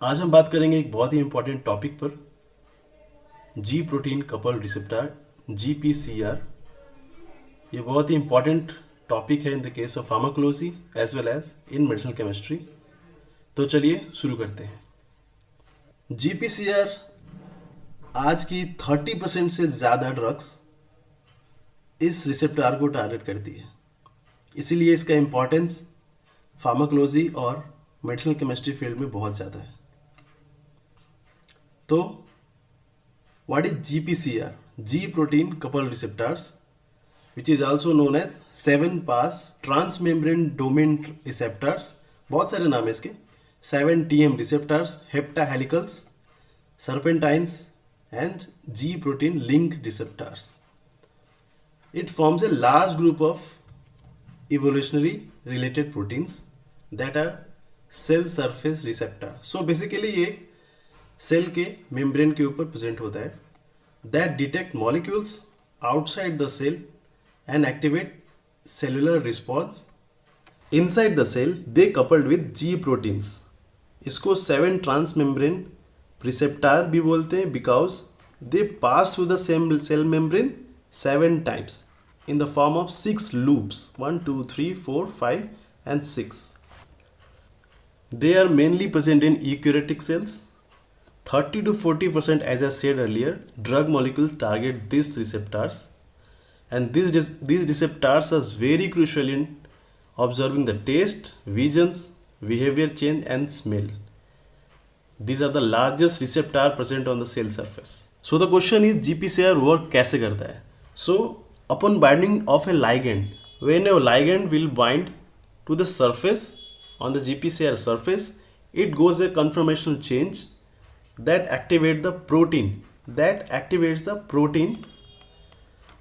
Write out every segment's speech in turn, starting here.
आज हम बात करेंगे एक बहुत ही इंपॉर्टेंट टॉपिक पर, G protein couple receptor GPCR। ये बहुत ही इंपॉर्टेंट टॉपिक है in the case of pharmacology as well as in medicinal chemistry. तो चलिए शुरू करते हैं। GPCR आज की 30% से ज़्यादा ड्रग्स इस रिसेप्टर को टारगेट करती है, इसीलिए इसका इम्पोर्टेंस फार्माकोलॉजी और मेडिसिनल केमिस्ट्री फील्ड में बहुत ज़्यादा है। तो what is GPCR? G protein coupled receptors, which is also known as 7-pass transmembrane domain receptors। बहुत सारे नाम है इसके। 7TM receptors, heptahelicals, serpentines and G protein linked receptors। It forms a large group of evolutionary related proteins that are cell surface receptor। So basically ये cell के membrane के ऊपर present होता है, that detect molecules outside the cell and activate cellular response inside the cell. They coupled with G proteins. इसको 7 transmembrane receptor भी बोलते हैं because they pass through the same cell membrane 7 times in the form of 6 loops, 1 2 3 4 5 and 6। They are mainly present in eukaryotic cells। 30 to 40%, as I said earlier, drug molecules target these receptors, and these receptors are very crucial in observing the taste, visions, behavior change and smell। These are the largest receptor present on the cell surface। So the question is GPCR work कैसे करता है? So upon binding of a ligand, when a ligand will bind to the surface on the GPCR surface, it goes a conformational change that activate the protein, that activates the protein।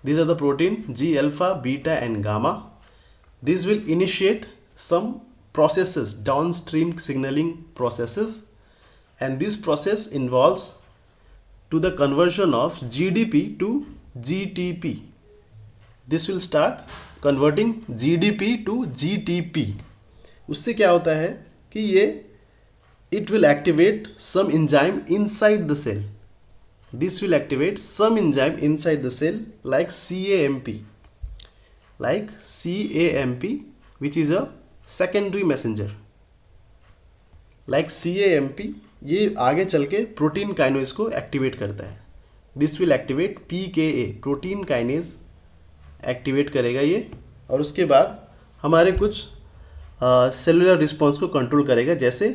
These are the protein G alpha, beta and gamma। This will initiate some processes, downstream signaling processes, and this process involves to the conversion of GDP to GTP। This will start converting GDP to GTP। उससे क्या होता है कि ये it will activate some enzyme inside the cell। This will activate some enzyme inside the cell like CAMP, which is a secondary messenger। Like CAMP, ये आगे चल के प्रोटीन काइनेज को एक्टिवेट करता है। This will activate PKA, protein kinase activate करेगा ये, और उसके बाद हमारे कुछ सेलुलर रिस्पॉन्स को कंट्रोल करेगा, जैसे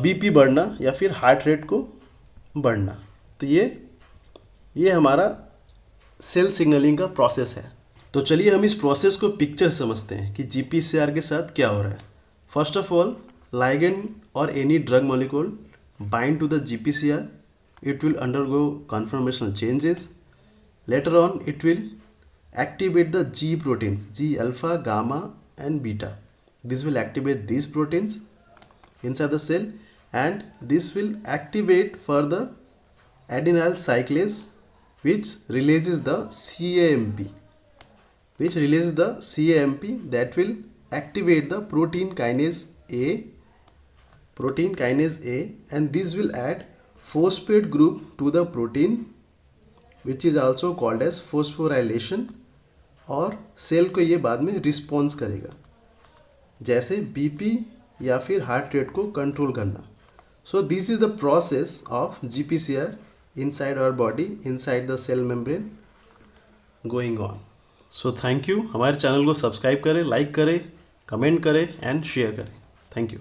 BP बढ़ना या फिर हार्ट रेट को बढ़ना। तो ये हमारा सेल सिग्नलिंग का प्रोसेस है। तो चलिए हम इस प्रोसेस को पिक्चर समझते हैं कि GPCR के साथ क्या हो रहा है। फर्स्ट ऑफ ऑल, ligand और any drug molecule bind to the GPCR, it will undergo conformational changes। Later on it will activate the G proteins, G alpha, gamma and beta। This will activate these proteins inside the cell, and this will activate further adenyl cyclase, which releases the CAMP, that will activate the protein kinase A, and this will add phosphate group to the protein, which is also called as phosphorylation। और cell को ये बाद में response करेगा, जैसे BP या फिर heart rate को कंट्रोल करना। So this is the process of GPCR inside our body, inside the cell membrane going on. So thank you. हमारे चैनल को सब्सक्राइब करें, लाइक करें, कमेंट करें एंड शेयर करें। Thank you.